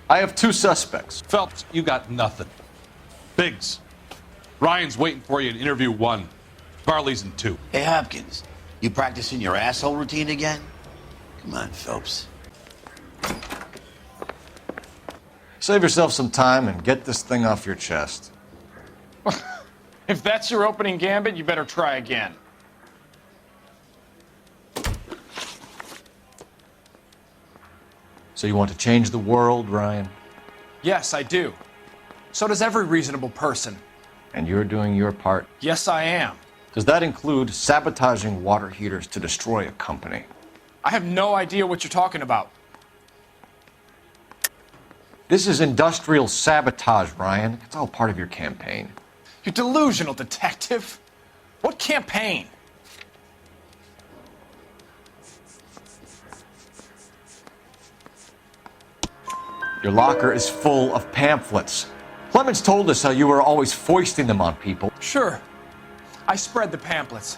I have 2 suspects. Phelps, you got nothing. Biggs, Ryan's waiting for you in interview 1. Varley's in 2. Hey, Hopkins, you practicing your asshole routine again? Come on, Phelps. Save yourself some time and get this thing off your chest. If that's your opening gambit, you better try again. So you want to change the world, Ryan? Yes, I do. So does every reasonable person. And you're doing your part? Yes, I am. Does that include sabotaging water heaters to destroy a company? I have no idea what you're talking about. This is industrial sabotage, Ryan. It's all part of your campaign. You delusional detective. What campaign? Your locker is full of pamphlets. Clemens told us how you were always foisting them on people. Sure. I spread the pamphlets.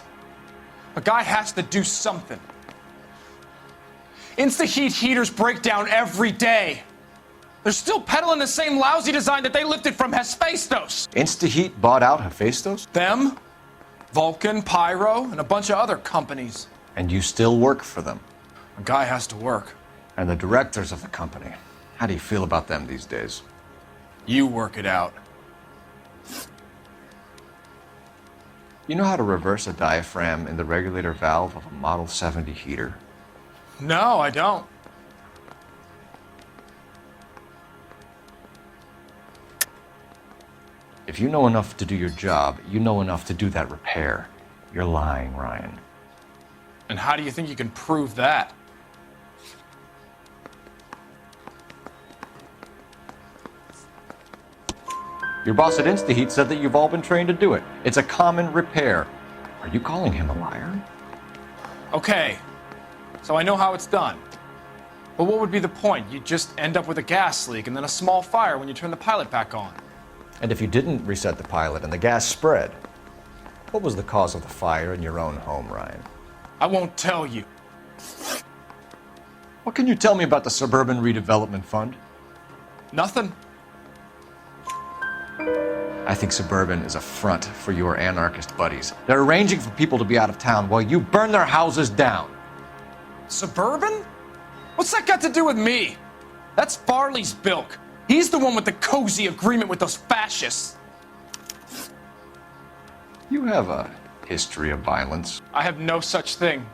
A guy has to do something. Insta-heat heaters break down every day. They're still peddling the same lousy design that they lifted from Hephaestus. Instaheat bought out Hephaestus? Them, Vulcan, Pyro, and a bunch of other companies. And you still work for them. A guy has to work. And the directors of the company. How do you feel about them these days? You work it out. You know how to reverse a diaphragm in the regulator valve of a Model 70 heater? No, I don't. If you know enough to do your job, you know enough to do that repair. You're lying, Ryan. And how do you think you can prove that? Your boss at Instaheat said that you've all been trained to do it. It's a common repair. Are you calling him a liar? Okay, so I know how it's done. But what would be the point? You just end up with a gas leak and then a small fire when you turn the pilot back on. And if you didn't reset the pilot and the gas spread, what was the cause of the fire in your own home, Ryan? I won't tell you. What can you tell me about the Suburban Redevelopment Fund? Nothing. I think Suburban is a front for your anarchist buddies. They're arranging for people to be out of town while you burn their houses down. Suburban? What's that got to do with me? That's Farley's bilk. He's the one with the cozy agreement with those fascists. You have a history of violence. I have no such thing.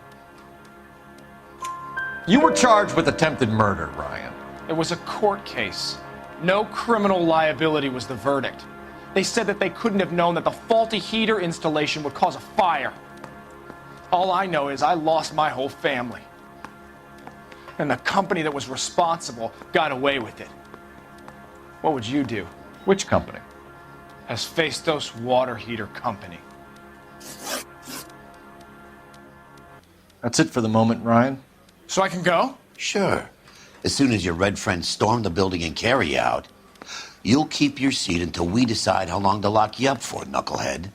You were charged with attempted murder, Ryan. It was a court case. No criminal liability was the verdict. They said that they couldn't have known that the faulty heater installation would cause a fire. All I know is I lost my whole family. And the company that was responsible got away with it. What would you do? Which company? Hephaestus Water Heater Company. That's it for the moment, Ryan. So I can go? Sure. As soon as your red friends storm the building and carry out, you'll keep your seat until we decide how long to lock you up for, knucklehead.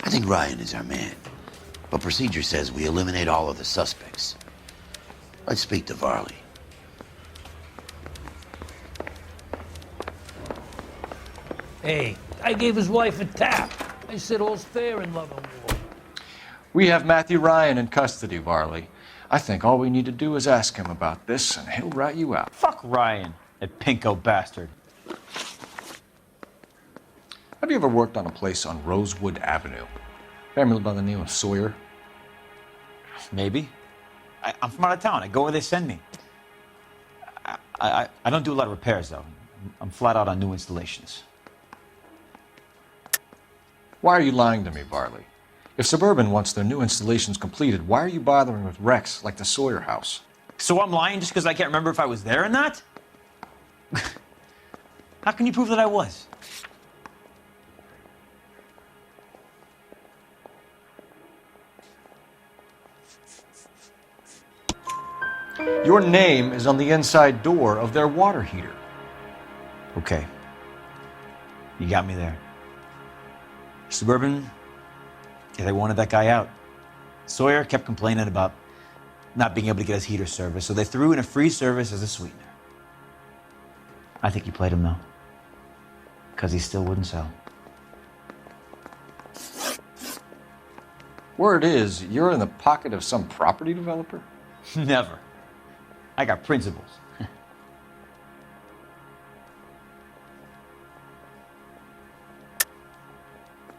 I think Ryan is our man, but procedure says we eliminate all of the suspects. Let's speak to Varley. Hey, I gave his wife a tap. I said all's fair in love and war. We have Matthew Ryan in custody, Varley. I think all we need to do is ask him about this, and he'll rat you out. Fuck Ryan, that pinko bastard. Have you ever worked on a place on Rosewood Avenue? Family by the name of Sawyer? Maybe. I'm from out of town. I go where they send me. I don't do a lot of repairs, though. I'm flat out on new installations. Why are you lying to me, Varley? If Suburban wants their new installations completed, why are you bothering with wrecks like the Sawyer house? So I'm lying just because I can't remember if I was there or not? How can you prove that I was? Your name is on the inside door of their water heater. Okay. You got me there. Suburban, yeah, they wanted that guy out. Sawyer kept complaining about not being able to get his heater service, so they threw in a free service as a sweetener. I think you played him, though, because he still wouldn't sell. Word is, you're in the pocket of some property developer? Never. I got principles.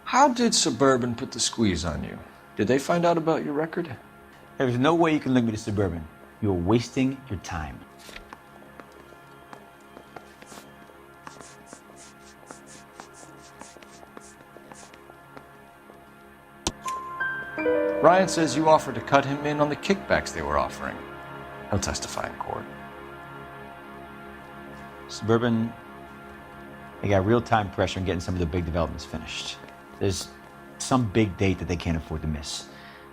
How did Suburban put the squeeze on you? Did they find out about your record? There's no way you can link me to Suburban. You're wasting your time. Ryan says you offered to cut him in on the kickbacks they were offering. He'll testify in court. Suburban, they got real-time pressure on getting some of the big developments finished. There's some big date that they can't afford to miss.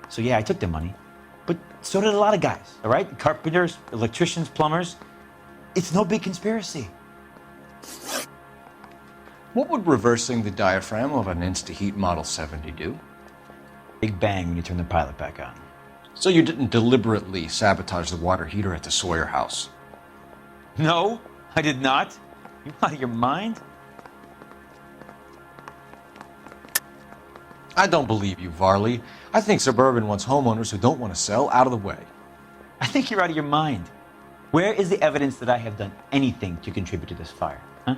So yeah, I took their money, but so did a lot of guys, all right? Carpenters, electricians, plumbers. It's no big conspiracy. What would reversing the diaphragm of an Insta-Heat Model 70 do? Big bang when you turn the pilot back on. So you didn't deliberately sabotage the water heater at the Sawyer house? No, I did not. You out of your mind? I don't believe you, Varley. I think Suburban wants homeowners who don't want to sell out of the way. I think you're out of your mind. Where is the evidence that I have done anything to contribute to this fire? Huh?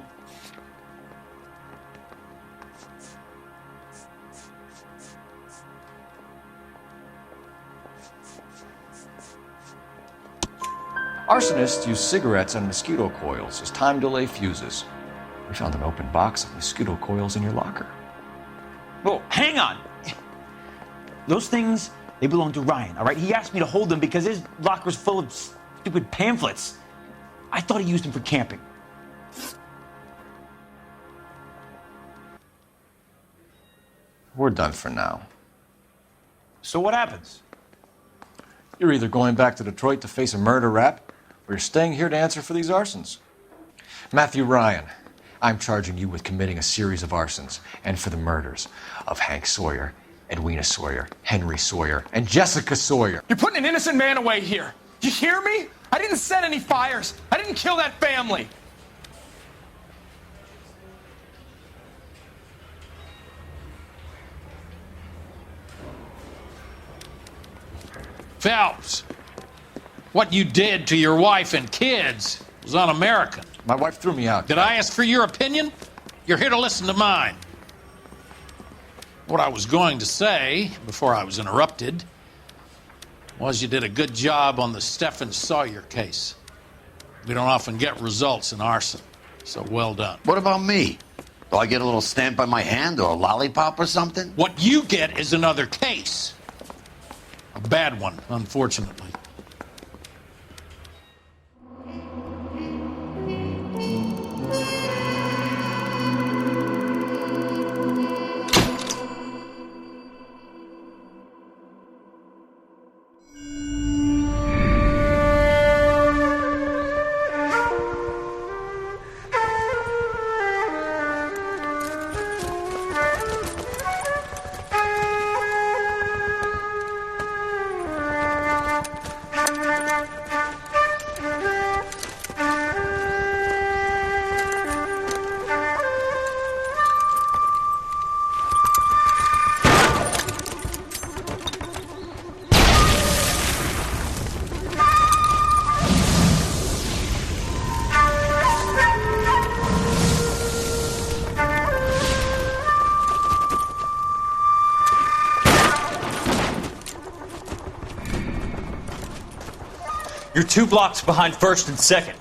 Arsonists use cigarettes and mosquito coils as time delay fuses. We found an open box of mosquito coils in your locker. Whoa, hang on. Those things, they belong to Ryan, all right? He asked me to hold them because his locker's full of stupid pamphlets. I thought he used them for camping. We're done for now. So what happens? You're either going back to Detroit to face a murder rap, or you're staying here to answer for these arsons. Matthew Ryan, I'm charging you with committing a series of arsons and for the murders of Hank Sawyer, Edwina Sawyer, Henry Sawyer, and Jessica Sawyer. You're putting an innocent man away here. You hear me? I didn't set any fires. I didn't kill that family. Phelps, what you did to your wife and kids was un-American. My wife threw me out. Did I ask for your opinion? You're here to listen to mine. What I was going to say, before I was interrupted, was you did a good job on the Stephen Sawyer case. We don't often get results in arson, so well done. What about me? Do I get a little stamp on my hand or a lollipop or something? What you get is another case. A bad one, unfortunately. You're 2 blocks behind first and second.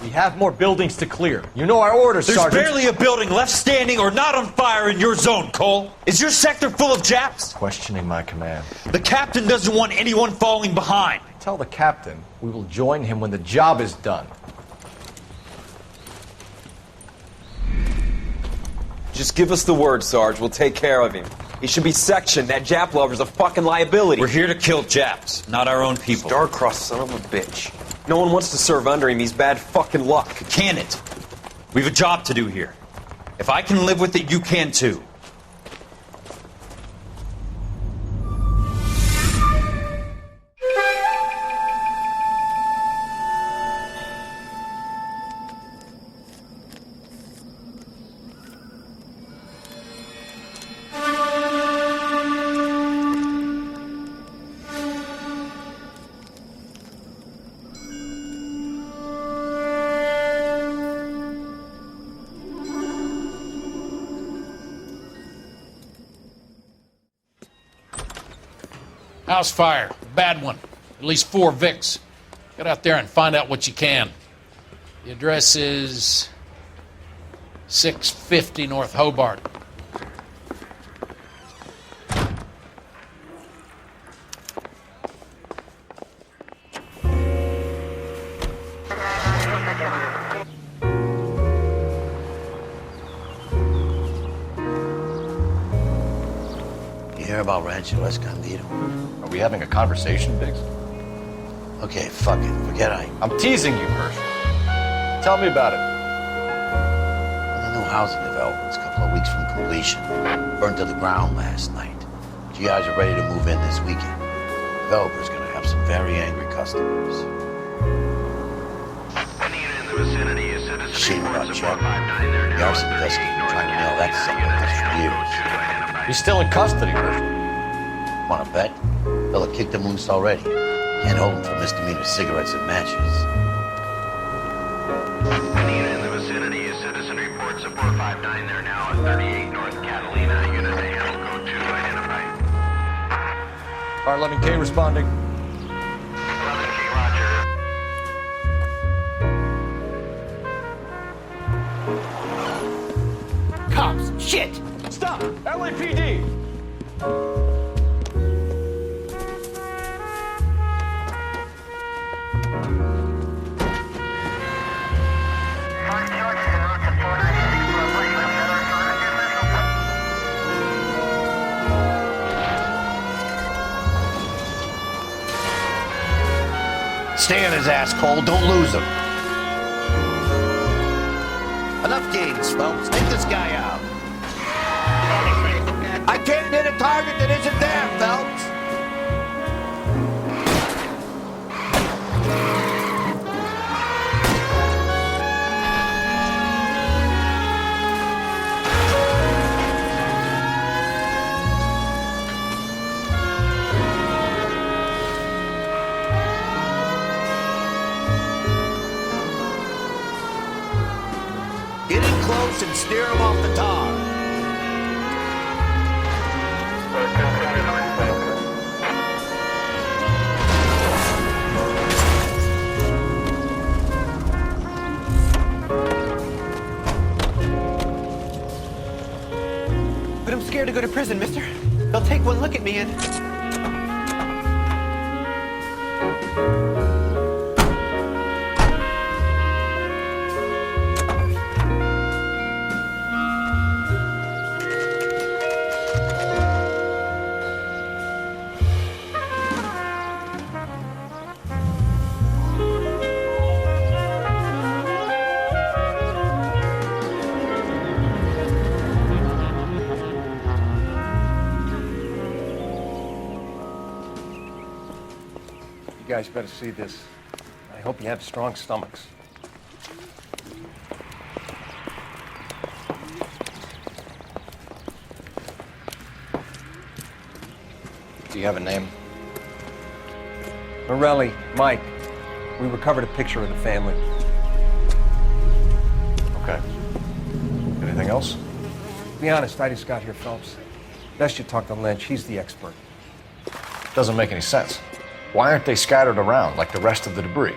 We have more buildings to clear. You know our orders, There's Sergeant. barely a building left standing or not on fire in your zone, Cole. Is your sector full of Japs? Questioning my command. The captain doesn't want anyone falling behind. Tell the captain we will join him when the job is done. Just give us the word, Sarge. We'll take care of him. He should be sectioned. That Jap lover's a fucking liability. We're here to kill Japs, not our own people. Star-crossed son of a bitch. No one wants to serve under him. He's bad fucking luck. Can it? We have a job to do here. If I can live with it, you can too. House fire. Bad one. At least 4 Vicks. Get out there and find out what you can. The address is 650 North Hobart. You hear about Rancho Escondido? Are we having a conversation, Biggs? Okay, fuck it. Forget I'm teasing you, Herschel. Tell me about it. The new housing development's a couple of weeks from completion. Burned to the ground last night. GIs are ready to move in this weekend. Developer's gonna have some very angry customers. Shame about Chuck. The arson desk has been trying to nail that son of a bitch for years. He's still in custody, Herschel. Wanna bet? They'll have kicked him loose already. Can't hold him for misdemeanor cigarettes and matches. Any unit in the vicinity, citizen reports of 459. They're now at 38 North Catalina. Unit to handle code 2 identified. R11K responding. 11K, roger. Cops! Shit! Stop! LAPD! Stay on his ass, Cole. Don't lose him. Enough games, folks. Take this guy out. I can't hit a target that isn't there, Phelps. Get in close and steer him off the tar. But I'm scared to go to prison, mister. They'll take one look at me and... You guys better see this. I hope you have strong stomachs. Do you have a name? Morelli, Mike. We recovered a picture of the family. Okay. Anything else? Be honest, I just got here, Phelps. Best you talk to Lynch. He's the expert. Doesn't make any sense. Why aren't they scattered around like the rest of the debris?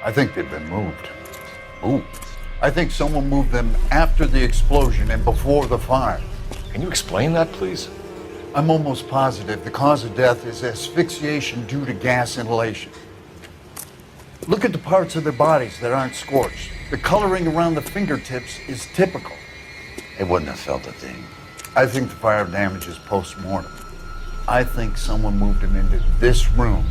I think they've been moved. Ooh. I think someone moved them after the explosion and before the fire. Can you explain that, please? I'm almost positive the cause of death is asphyxiation due to gas inhalation. Look at the parts of their bodies that aren't scorched. The coloring around the fingertips is typical. They wouldn't have felt a thing. I think the fire damage is post-mortem. I think someone moved him into this room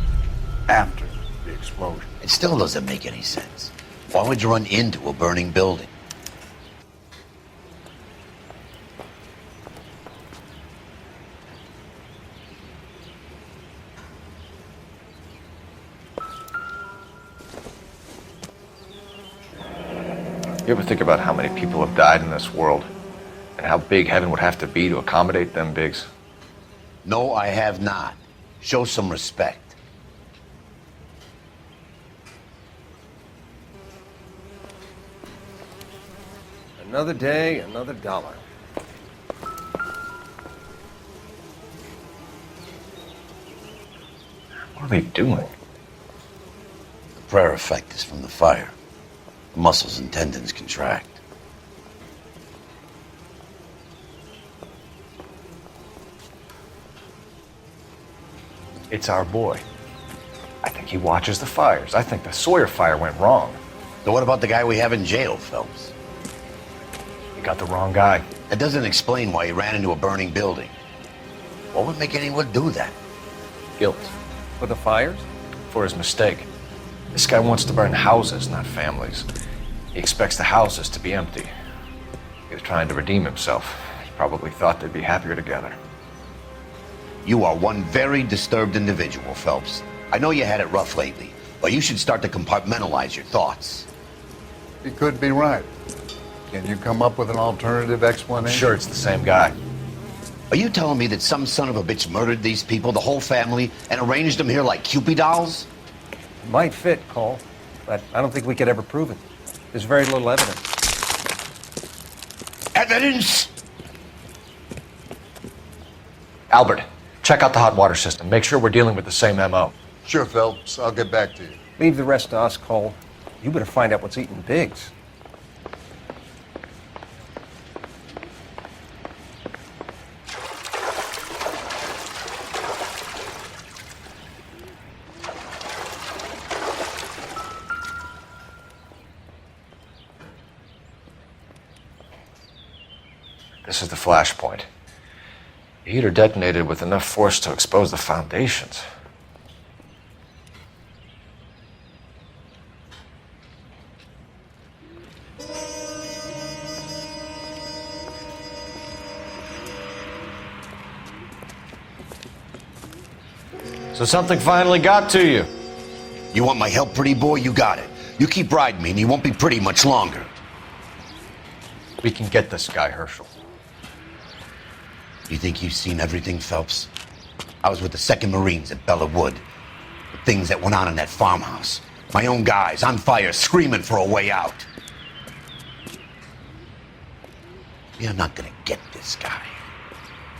after the explosion. It still doesn't make any sense. Why would you run into a burning building? You ever think about how many people have died in this world and how big heaven would have to be to accommodate them, Biggs? No, I have not. Show some respect. Another day, another dollar. are they doing? The prayer effect is from the fire. The muscles and tendons contract. It's our boy. I think he watches the fires. I think the Sawyer fire went wrong. So what about the guy we have in jail, Phelps? You got the wrong guy. That doesn't explain why he ran into a burning building. What would make anyone do that? Guilt. For the fires? For his mistake. This guy wants to burn houses, not families. He expects the houses to be empty. He was trying to redeem himself. He probably thought they'd be happier together. You are one very disturbed individual, Phelps. I know you had it rough lately, but you should start to compartmentalize your thoughts. He could be right. Can you come up with an alternative explanation? Sure, it's the same guy. Are you telling me that some son of a bitch murdered these people, the whole family, and arranged them here like Cupid dolls? Might fit, Cole, but I don't think we could ever prove it. There's very little evidence. Evidence? Albert, check out the hot water system. Make sure we're dealing with the same MO. Sure, Phelps. I'll get back to you. Leave the rest to us, Cole. You better find out what's eating Biggs. This is the flashpoint. The heater detonated with enough force to expose the foundations. So something finally got to you. You want my help, pretty boy? You got it. You keep riding me and you won't be pretty much longer. We can get this guy, Herschel. You think you've seen everything, Phelps? I was with the 2nd Marines at Bella Wood. The things that went on in that farmhouse. My own guys on fire, screaming for a way out. You're not gonna get this guy.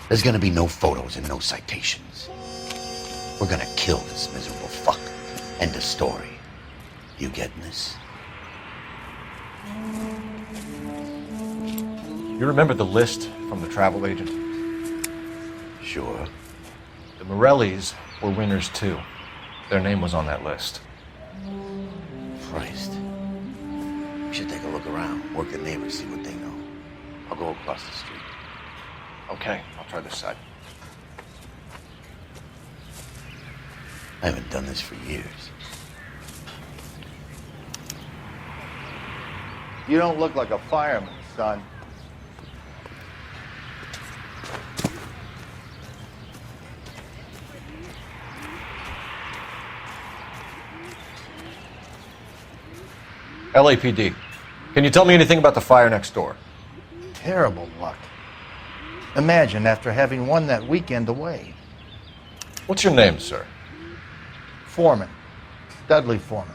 There's gonna be no photos and no citations. We're gonna kill this miserable fuck. End of story. You getting this? You remember the list from the travel agent? Sure. The Morellis were winners too. Their name was on that list. Christ. We should take a look around, work the neighbors, see what they know. I'll go across the street. Okay, I'll try this side. I haven't done this for years. You don't look like a fireman, son. LAPD. Can you tell me anything about the fire next door? Terrible luck. Imagine after having won that weekend away. What's your name, sir? Foreman. Dudley Foreman.